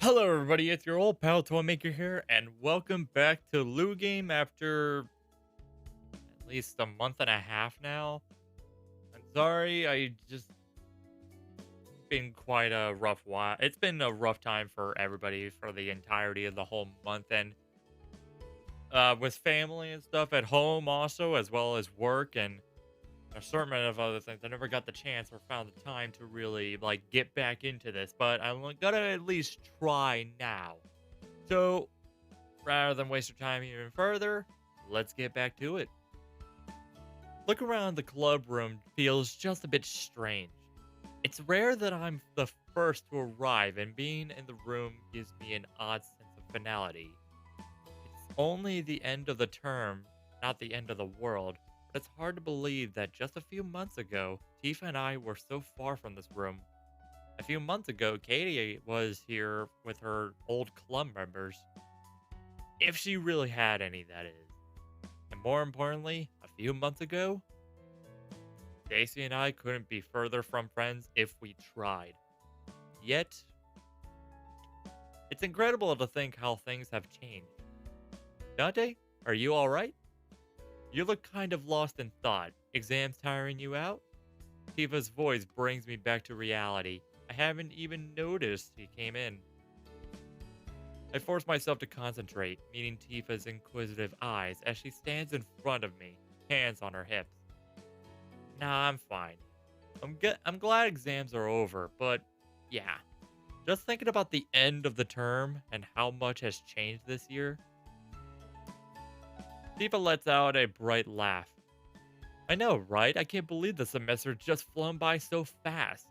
Hello, everybody. It's your old pal Toymaker here, and welcome back to Lugame after at least a month and a half now. I'm sorry, I just been quite a rough while. It's been a rough time for everybody for the entirety of the whole month, and with family and stuff at home also, as well as work and a certain amount of other things. I never got the chance or found the time to really get back into this, but I'm gonna at least try now. So rather than waste your time even further, let's get back to it. Look around the club room feels just a bit strange. It's rare that I'm the first to arrive, and being in the room gives me an odd sense of finality. It's only the end of the term, not the end of the world, but it's hard to believe that just a few months ago, Tifa and I were so far from this room. A few months ago, Katie was here with her old club members. If she really had any, that is. And more importantly, a few months ago, Stacy and I couldn't be further from friends if we tried. Yet, it's incredible to think how things have changed. Dante, are you alright? You look kind of lost in thought. Exams tiring you out? Tifa's voice brings me back to reality. I haven't even noticed he came in. I force myself to concentrate, meeting Tifa's inquisitive eyes as she stands in front of me, hands on her hips. Nah, I'm fine. I'm glad exams are over, but yeah. Just thinking about the end of the term and how much has changed this year, Tifa lets out a bright laugh. I know, right? I can't believe the semester just flown by so fast.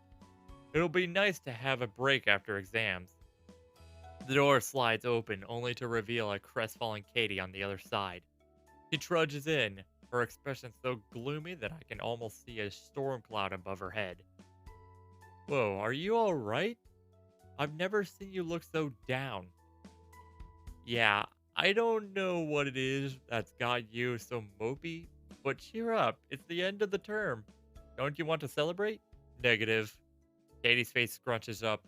It'll be nice to have a break after exams. The door slides open, only to reveal a crestfallen Katie on the other side. She trudges in, her expression so gloomy that I can almost see a storm cloud above her head. Whoa, are you alright? I've never seen you look so down. Yeah, I don't know what it is that's got you so mopey, but cheer up. It's the end of the term. Don't you want to celebrate? Negative. Katie's face scrunches up.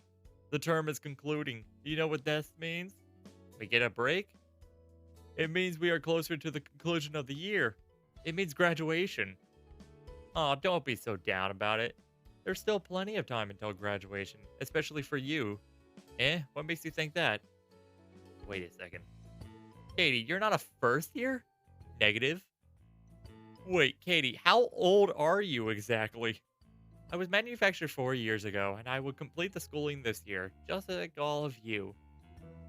The term is concluding. Do you know what this means? We get a break? It means we are closer to the conclusion of the year. It means graduation. Aw, don't be so down about it. There's still plenty of time until graduation, especially for you. Eh? What makes you think that? Wait a second. Katie, you're not a first year? Negative. Wait, Katie, how old are you exactly? I was manufactured 4 years ago, and I will complete the schooling this year, just like all of you.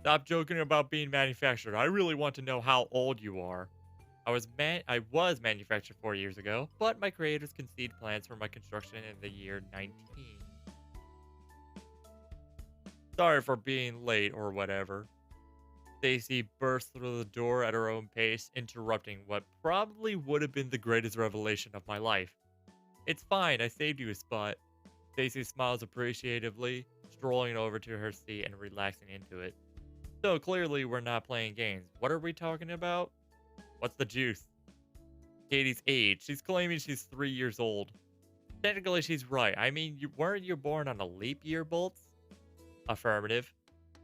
Stop joking about being manufactured. I really want to know how old you are. I was manufactured 4 years ago, but my creators conceived plans for my construction in the year 19. Sorry for being late or whatever. Stacy burst through the door at her own pace, interrupting what probably would have been the greatest revelation of my life. It's fine, I saved you a spot. Stacy smiles appreciatively, strolling over to her seat and relaxing into it. So clearly, we're not playing games. What are we talking about? What's the juice? Katie's age. She's claiming she's 3 years old. Technically, she's right. I mean, weren't you born on a leap year, Bolts? Affirmative.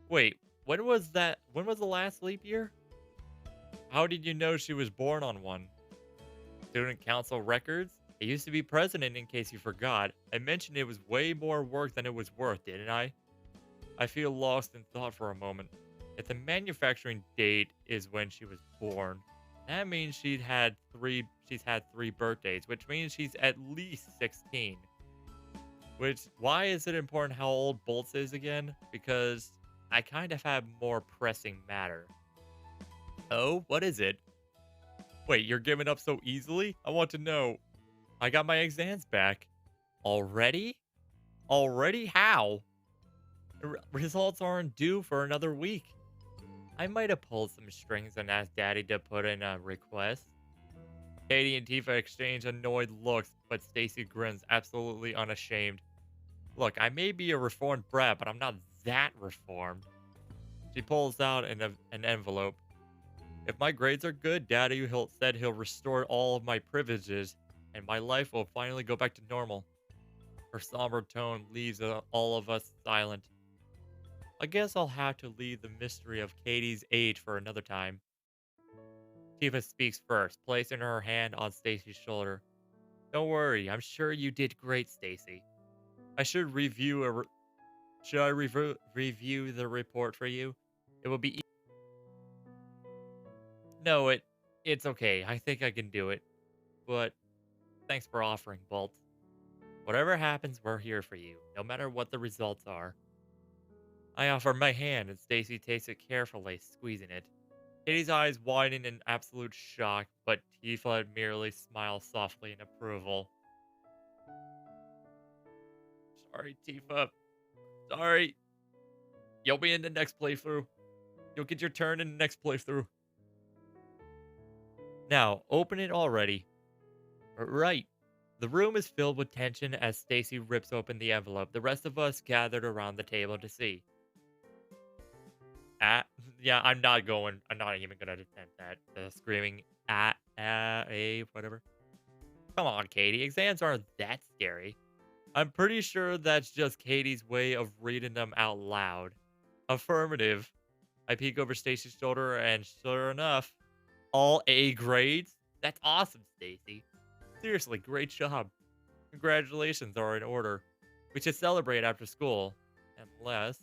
Wait, when was that? When was the last leap year? How did you know she was born on one? Student council records? I used to be president in case you forgot. I mentioned it was way more work than it was worth, didn't I? I feel lost in thought for a moment. If the manufacturing date is when she was born, that means she's had three birthdays, which means she's at least 16. Which why is it important how old Bolts is again? Because I kind of have more pressing matter. Oh, what is it? Wait, you're giving up so easily? I want to know. I got my exams back. Already? Already? How? Results aren't due for another week. I might have pulled some strings and asked Daddy to put in a request. Katie and Tifa exchange annoyed looks, but Stacy grins, absolutely unashamed. Look, I may be a reformed brat, but I'm not that reformed. She pulls out an envelope. If my grades are good, Daddy said he'll restore all of my privileges, and my life will finally go back to normal. Her somber tone leaves all of us silent. I guess I'll have to leave the mystery of Katie's age for another time. Tifa speaks first, placing her hand on Stacy's shoulder. Don't worry, I'm sure you did great, Stacy. I should should I review the report for you? It will be No, it's okay. I think I can do it. But thanks for offering, Bolt. Whatever happens, we're here for you, no matter what the results are. I offer my hand, and Stacy takes it carefully, squeezing it. Katie's eyes widen in absolute shock, but Tifa merely smiles softly in approval. Sorry, Tifa. Sorry. You'll be in the next playthrough. You'll get your turn in the next playthrough. Now, open it already. Right. The room is filled with tension as Stacy rips open the envelope. The rest of us gathered around the table to see. Ah, yeah, I'm not even gonna attempt that. The screaming whatever. Come on, Katie. Exams aren't that scary. I'm pretty sure that's just Katie's way of reading them out loud. Affirmative. I peek over Stacy's shoulder, and sure enough, all A grades. That's awesome, Stacy. Seriously, great job. Congratulations are in order. We should celebrate after school. Unless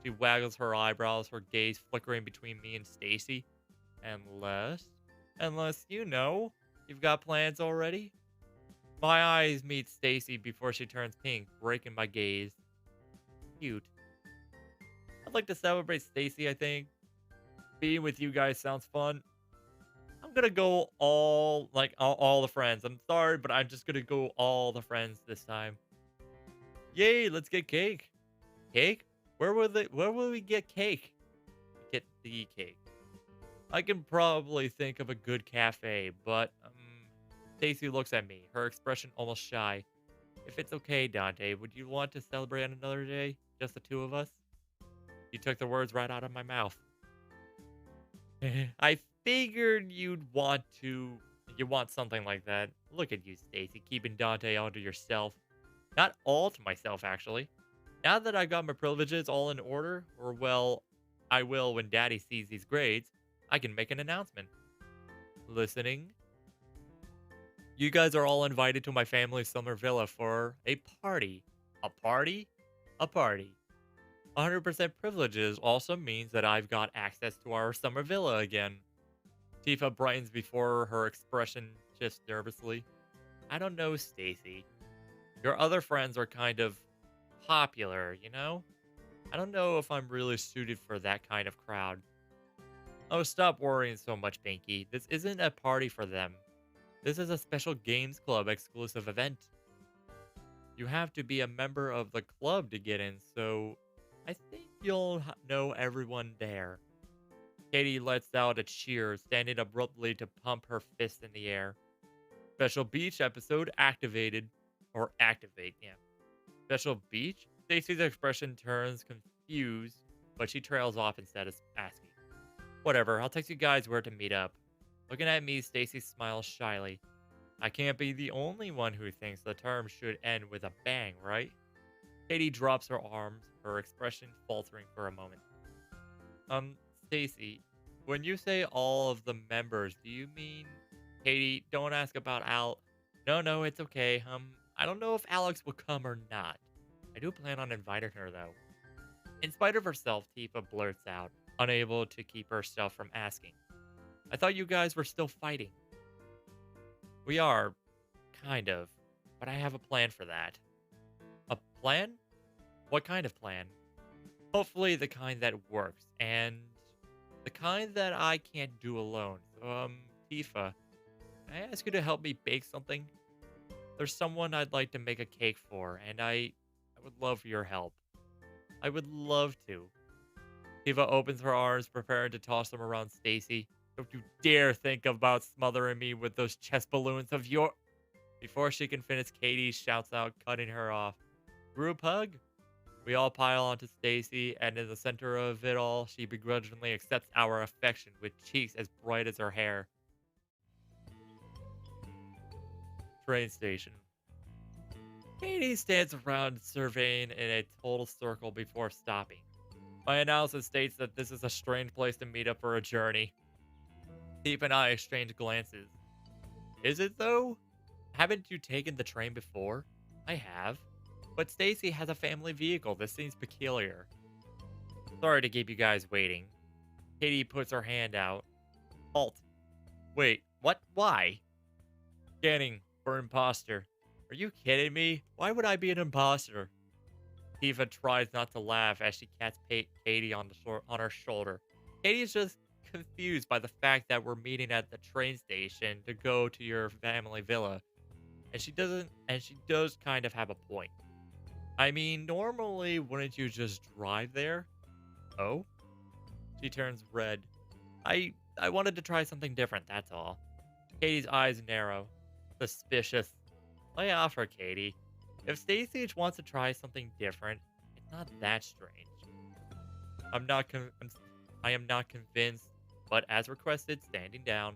she waggles her eyebrows, her gaze flickering between me and Stacy. Unless you've got plans already. My eyes meet Stacy before she turns pink, breaking my gaze. Cute. I'd like to celebrate Stacy, I think. Being with you guys sounds fun. I'm gonna go all the friends. I'm sorry, but I'm just gonna go all the friends this time. Yay, let's get cake. Cake? Where will we get cake? Get the cake. I can probably think of a good cafe, but Stacy looks at me, her expression almost shy. If it's okay, Dante, would you want to celebrate on another day? Just the two of us? You took the words right out of my mouth. I figured you want something like that. Look at you, Stacy, keeping Dante all to yourself. Not all to myself, actually. Now that I got my privileges all in order, or well, I will when Daddy sees these grades, I can make an announcement. Listening? You guys are all invited to my family's summer villa for a party. A party? A party. 100% privileges also means that I've got access to our summer villa again. Tifa brightens before her expression shifts nervously. I don't know, Stacy. Your other friends are kind of popular, you know? I don't know if I'm really suited for that kind of crowd. Oh, stop worrying so much, Binky. This isn't a party for them. This is a special Games Club exclusive event. You have to be a member of the club to get in, so I think you'll know everyone there. Katie lets out a cheer, standing abruptly to pump her fist in the air. Special beach episode activated. Or activate, yeah. Special beach? Stacy's expression turns confused, but she trails off instead of asking. Whatever, I'll text you guys where to meet up. Looking at me, Stacy smiles shyly. I can't be the only one who thinks the term should end with a bang, right? Katie drops her arms, her expression faltering for a moment. Stacy, when you say all of the members, do you mean Katie, don't ask about Al. No, it's okay. I don't know if Alex will come or not. I do plan on inviting her though. In spite of herself, Tifa blurts out, unable to keep herself from asking. I thought you guys were still fighting. We are, kind of, but I have a plan for that. A plan? What kind of plan? Hopefully the kind that works, and the kind that I can't do alone. Tifa, can I ask you to help me bake something? There's someone I'd like to make a cake for, and I would love your help. I would love to. Tifa opens her arms, preparing to toss them around Stacy. Don't you dare think about smothering me with those chest balloons of your... Before she can finish, Katie shouts out, cutting her off. Group hug? We all pile onto Stacy, and in the center of it all, she begrudgingly accepts our affection with cheeks as bright as her hair. Train station. Katie stands around surveying in a total circle before stopping. My analysis states that this is a strange place to meet up for a journey. Steve and I exchange glances. Is it though? Haven't you taken the train before? I have. But Stacy has a family vehicle. This seems peculiar. Sorry to keep you guys waiting. Katie puts her hand out. Halt. Wait, what? Why? Scanning for imposter. Are you kidding me? Why would I be an imposter? Eva tries not to laugh as she cats Katie on on her shoulder. Katie is just confused by the fact that we're meeting at the train station to go to your family villa, and she does kind of have a point. I mean, normally wouldn't you just drive there? Oh? She turns red. I wanted to try something different, that's all. Katie's eyes narrow. Suspicious. Lay off her, Katie. If Stacy wants to try something different, it's not that strange. I'm not con- I'm, I am not convinced, but as requested, standing down.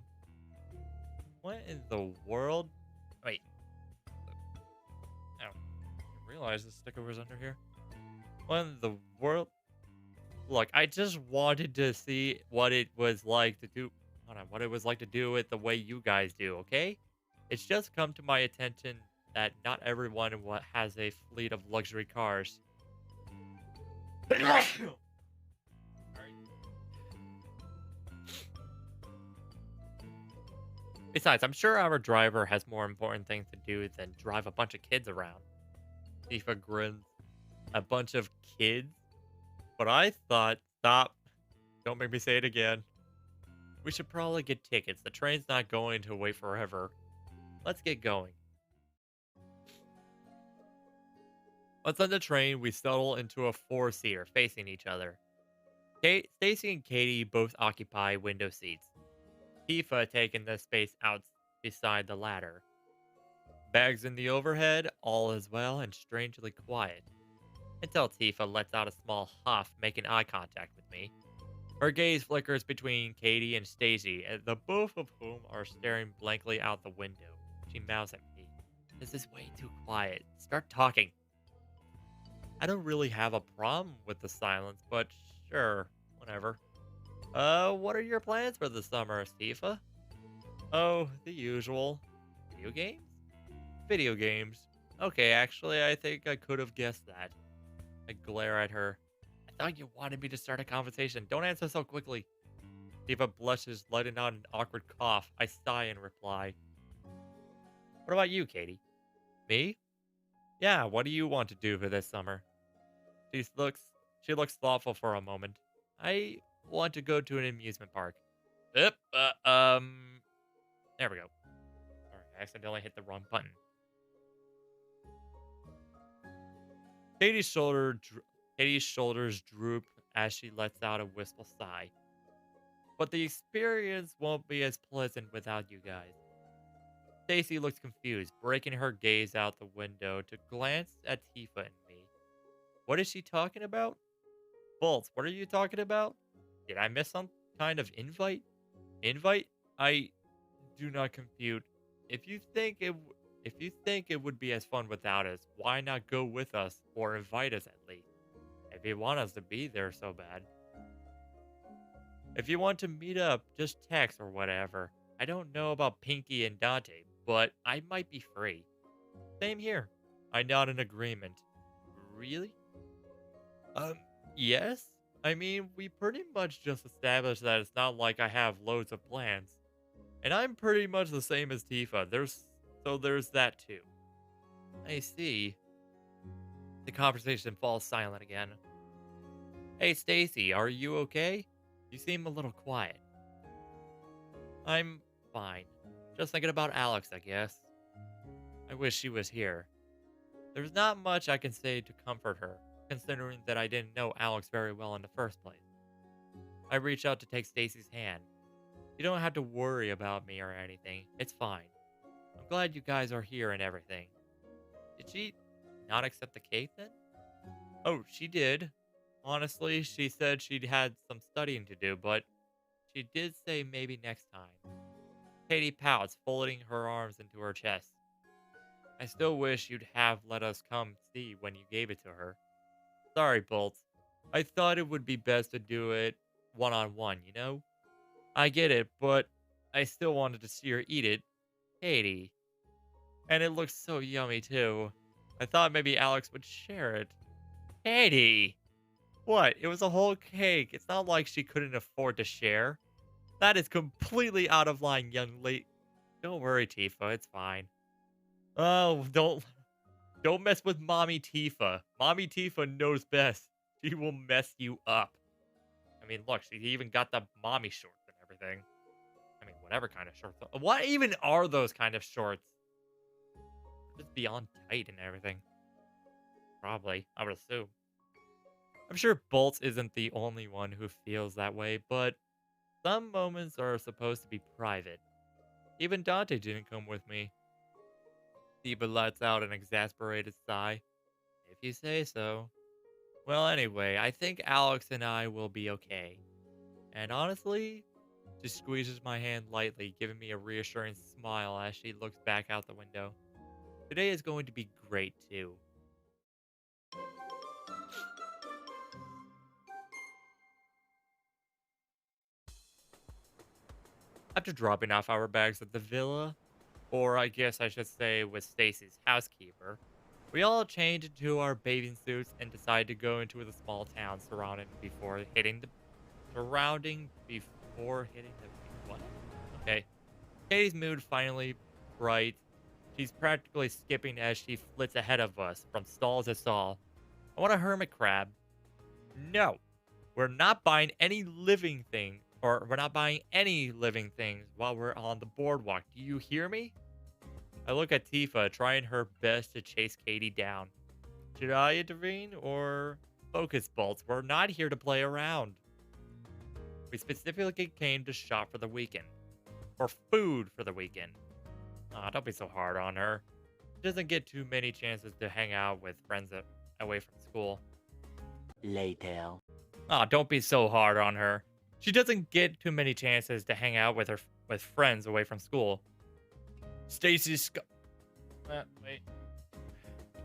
What in the world? Wait. I don't realize the sticker was under here. What in the world? Look, I just wanted to see what it was like to do. Hold on, what it was like to do it the way you guys do, okay? It's just come to my attention that not everyone has a fleet of luxury cars. Sorry. Besides, I'm sure our driver has more important things to do than drive a bunch of kids around. Tifa grins. A bunch of kids? But I thought, stop. Don't make me say it again. We should probably get tickets. The train's not going to wait forever. Let's get going. Once on the train, we settle into a four-seater facing each other. Stacy and Katie both occupy window seats. Tifa taking the space out beside the ladder. Bags in the overhead, all is well and strangely quiet. Until Tifa lets out a small huff, making eye contact with me. Her gaze flickers between Katie and Stacy, the both of whom are staring blankly out the window. She mouths at me. This is way too quiet. Start talking. I don't really have a problem with the silence, but sure, whatever. What are your plans for the summer, Tifa? Oh, the usual. Video games? Video games. Okay, actually, I think I could have guessed that. I glare at her. I thought you wanted me to start a conversation. Don't answer so quickly. Tifa blushes, letting out an awkward cough. I sigh and reply. What about you, Katie? Me? Yeah, what do you want to do for this summer? She looks she looks thoughtful for a moment. I want to go to an amusement park. Yep, there we go. Sorry, I accidentally hit the wrong button. Katie's Katie's shoulders droop as she lets out a wistful sigh. But the experience won't be as pleasant without you guys. Stacy looks confused, breaking her gaze out the window to glance at Tifa and me. What is she talking about? Bolts, what are you talking about? Did I miss some kind of invite? Invite? I do not compute. If you think it would be as fun without us, why not go with us or invite us at least? If you want us to be there so bad. If you want to meet up, just text or whatever. I don't know about Pinky and Dante, but I might be free. Same here. I nod in agreement. Really? Um, yes? I mean, we pretty much just established that it's not like I have loads of plans. And I'm pretty much the same as Tifa. There's that too. I see. The conversation falls silent again. Hey Stacy, are you okay? You seem a little quiet. I'm fine. Just thinking about Alex, I guess. I wish she was here. There's not much I can say to comfort her, considering that I didn't know Alex very well in the first place. I reach out to take Stacy's hand. You don't have to worry about me or anything. It's fine. I'm glad you guys are here and everything. Did she not accept the cake then? Oh, she did. Honestly, she said she'd had some studying to do, but she did say maybe next time. Katie pouts, folding her arms into her chest. I still wish you'd have let us come see when you gave it to her. Sorry, Bolt. I thought it would be best to do it one-on-one, you know? I get it, but I still wanted to see her eat it. Katie. And it looks so yummy, too. I thought maybe Alex would share it. Katie! What? It was a whole cake. It's not like she couldn't afford to share. That is completely out of line, young lady. Don't worry, Tifa. It's fine. Oh, don't mess with Mommy Tifa. Mommy Tifa knows best. She will mess you up. I mean, look, she even got the mommy shorts and everything. I mean, whatever kind of shorts. What even are those kind of shorts? Just beyond tight and everything. Probably, I would assume. I'm sure Bolts isn't the only one who feels that way, but some moments are supposed to be private. Even Dante didn't come with me. Tifa lets out an exasperated sigh. If you say so. Well, anyway, I think Alex and I will be okay. And honestly, she squeezes my hand lightly, giving me a reassuring smile as she looks back out the window. Today is going to be great, too. After dropping off our bags at the villa, or I guess I should say with Stacy's housekeeper, we all changed into our bathing suits and decided to go into the small town surrounding before hitting the what? Okay. Katie's mood finally bright. She's practically skipping as she flits ahead of us from stall to stall. I want a hermit crab. No, we're not buying any living thing, or we're not buying any living things while we're on the boardwalk. Do you hear me? I look at Tifa, trying her best to chase Katie down. Should I intervene or focus, Bolts? We're not here to play around. We specifically came to shop for the weekend. Or food for the weekend. Aw, don't be so hard on her. She doesn't get too many chances to hang out with friends away from school. Later. Aw, don't be so hard on her. She doesn't get too many chances to hang out with friends away from school. Stacy wait.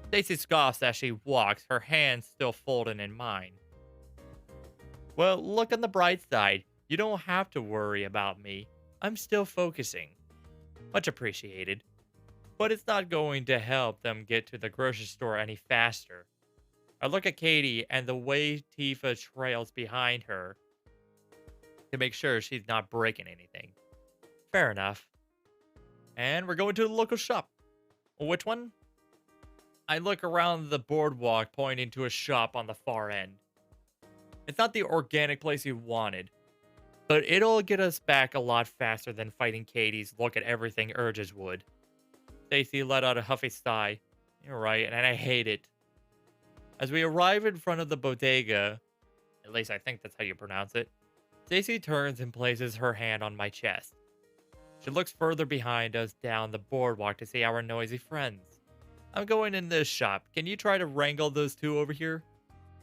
Stacy scoffs as she walks, her hands still folded in mine. Well, look on the bright side. You don't have to worry about me. I'm still focusing. Much appreciated. But it's not going to help them get to the grocery store any faster. I look at Katie and the way Tifa trails behind her to make sure she's not breaking anything. Fair enough. And we're going to the local shop. Which one? I look around the boardwalk, pointing to a shop on the far end. It's not the organic place you wanted, but it'll get us back a lot faster than fighting Katie's look at everything urges would. Stacy let out a huffy sigh. You're right, and I hate it. As we arrive in front of the bodega, at least I think that's how you pronounce it, Stacy turns and places her hand on my chest. She looks further behind us down the boardwalk to see our noisy friends. I'm going in this shop. Can you try to wrangle those two over here?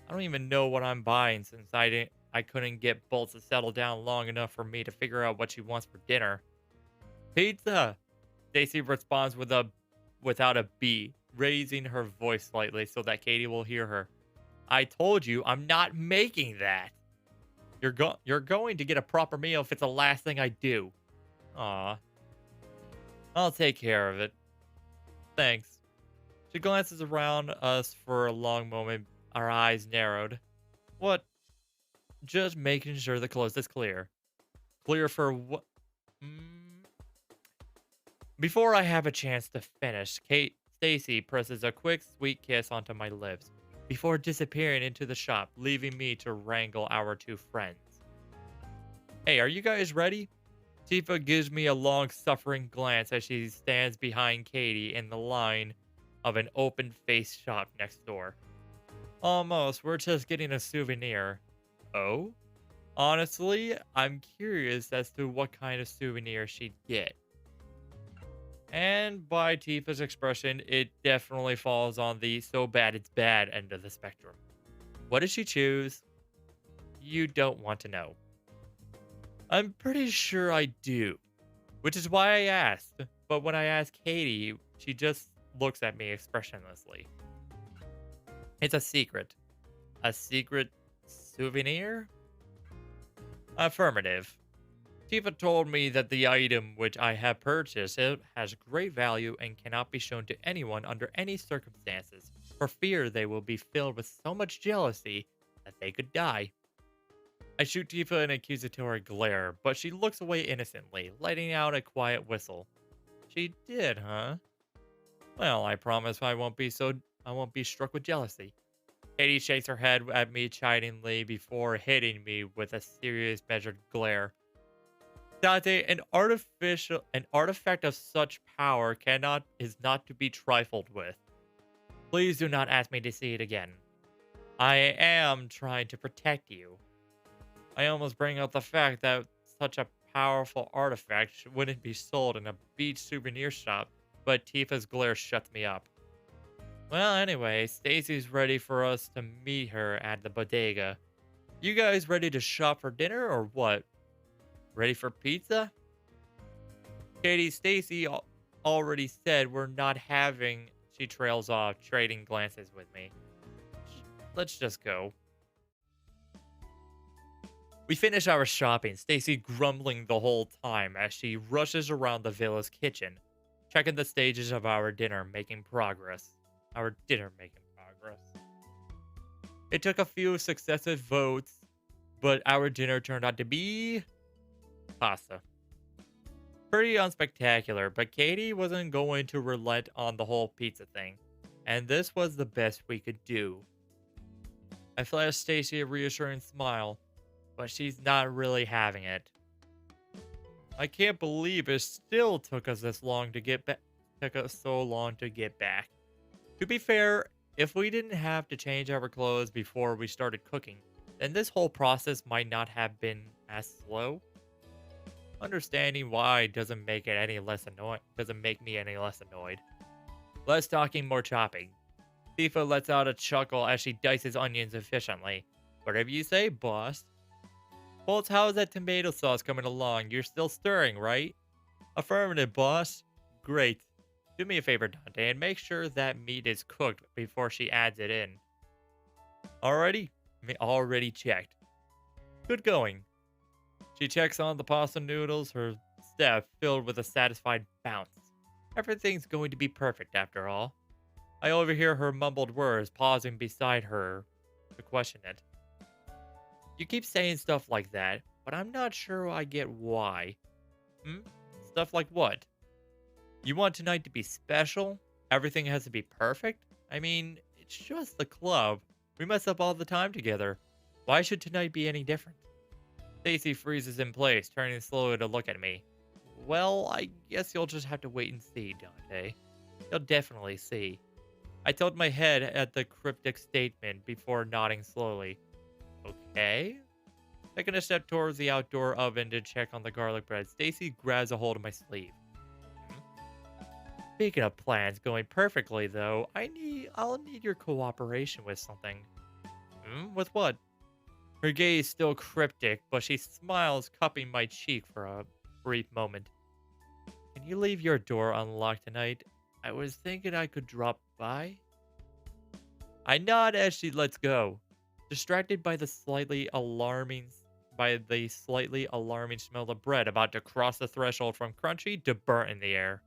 I don't even know what I'm buying since I couldn't get Bolts to settle down long enough for me to figure out what she wants for dinner. Pizza! Stacy responds without a B, raising her voice slightly so that Katie will hear her. I told you I'm not making that. You're going to get a proper meal if it's the last thing I do. Aw. I'll take care of it. Thanks. She glances around us for a long moment, our eyes narrowed. What? Just making sure the coast is clear. Clear for what? Before I have a chance to finish, Stacy presses a quick, sweet kiss onto my lips before disappearing into the shop, leaving me to wrangle our two friends. Hey, are you guys ready? Tifa gives me a long-suffering glance as she stands behind Katie in the line of an open-faced shop next door. Almost, we're just getting a souvenir. Oh? Honestly, I'm curious as to what kind of souvenir she'd get. And by Tifa's expression, it definitely falls on the so bad it's bad end of the spectrum. What did she choose? You don't want to know. I'm pretty sure I do, which is why I asked. But when I ask Katie, she just looks at me expressionlessly. It's a secret. A secret souvenir? Affirmative. Tifa told me that the item which I have purchased has great value and cannot be shown to anyone under any circumstances, for fear they will be filled with so much jealousy that they could die. I shoot Tifa an accusatory glare, but she looks away innocently, letting out a quiet whistle. She did, huh? Well, I promise I won't be struck with jealousy. Katie shakes her head at me chidingly before hitting me with a serious measured glare. Dante, an artifact of such power is not to be trifled with. Please do not ask me to see it again. I am trying to protect you. I almost bring up the fact that such a powerful artifact wouldn't be sold in a beach souvenir shop, but Tifa's glare shuts me up. Well, anyway, Stacy's ready for us to meet her at the bodega. You guys ready to shop for dinner or what? Ready for pizza? Katie, Stacy already said we're not having. She trails off, trading glances with me. Let's just go. We finish our shopping, Stacy grumbling the whole time as she rushes around the villa's kitchen, checking the stages of our dinner making progress. It took a few successive votes, but our dinner turned out to be pasta. Pretty unspectacular, but Katie wasn't going to relent on the whole pizza thing, and this was the best we could do. I flashed Stacy a reassuring smile, but she's not really having it. I can't believe it still took us this long to get back. Took us so long to get back. To be fair, if we didn't have to change our clothes before we started cooking, then this whole process might not have been as slow. Understanding why doesn't make me any less annoyed. Less talking, more chopping. Tifa lets out a chuckle as she dices onions efficiently. Whatever you say, boss. Bolts, how is that tomato sauce coming along? You're still stirring, right? Affirmative, boss. Great. Do me a favor, Dante, and make sure that meat is cooked before she adds it in. Already checked. Good going. She checks on the pasta noodles, her step filled with a satisfied bounce. Everything's going to be perfect after all. I overhear her mumbled words, pausing beside her to question it. You keep saying stuff like that, but I'm not sure I get why. Stuff like what? You want tonight to be special? Everything has to be perfect? I mean, it's just the club. We mess up all the time together. Why should tonight be any different? Stacy freezes in place, turning slowly to look at me. Well, I guess you'll just have to wait and see, Dante. You'll definitely see. I tilted my head at the cryptic statement before nodding slowly. Okay. Taking a step towards the outdoor oven to check on the garlic bread, Stacy grabs a hold of my sleeve. Speaking of plans going perfectly, though, I'll need your cooperation with something. With what? Her gaze still cryptic, but she smiles, cupping my cheek for a brief moment. Can you leave your door unlocked tonight? I was thinking I could drop by. I nod as she lets go, distracted by the slightly alarming smell of bread about to cross the threshold from crunchy to burnt in the air.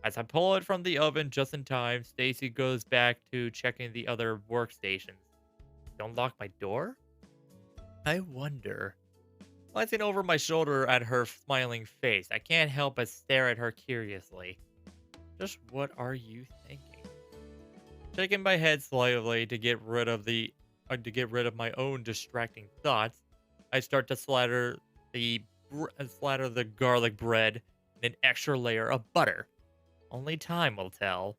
As I pull it from the oven just in time, Stacy goes back to checking the other workstations. Don't lock my door? I wonder. Glancing over my shoulder at her smiling face, I can't help but stare at her curiously. Just what are you thinking? Shaking my head slightly to get rid of my own distracting thoughts, I start to slather the garlic bread in an extra layer of butter. Only time will tell.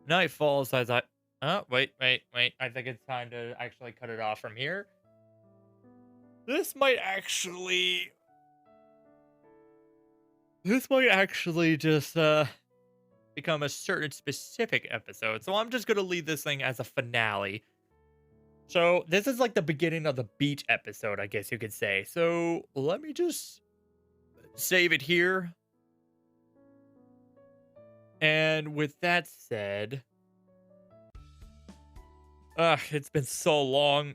Night falls as I... Oh, wait. I think it's time to actually cut it off from here. This might actually just become a certain specific episode. So I'm just going to leave this thing as a finale. So this is like the beginning of the beach episode, I guess you could say. So let me just save it here. And with that said, it's been so long,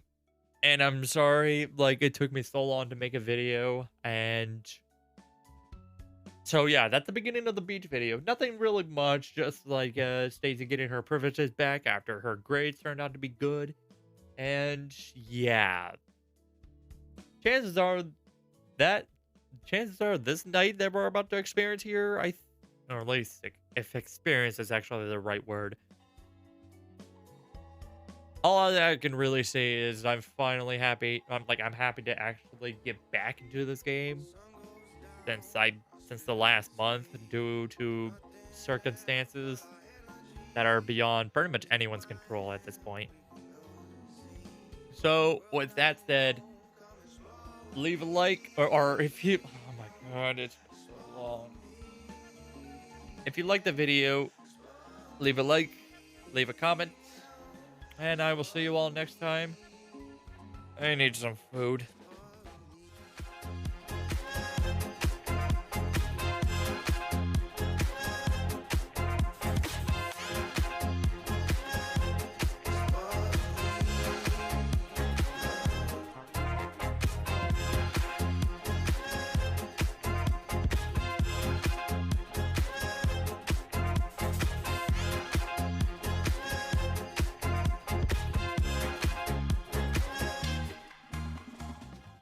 and I'm sorry, like, it took me so long to make a video, and so, yeah, that's the beginning of the beach video. Nothing really much, just, like, Stacey getting her privileges back after her grades turned out to be good, and, yeah, chances are that chances are this night that we're about to experience here, or at least if experience is actually the right word, all that I can really say is I'm finally happy. I'm happy to actually get back into this game since since the last month due to circumstances that are beyond pretty much anyone's control at this point. So with that said, leave a like or if you oh my god, it's been so long. If you like the video, leave a like, leave a comment, and I will see you all next time. I need some food.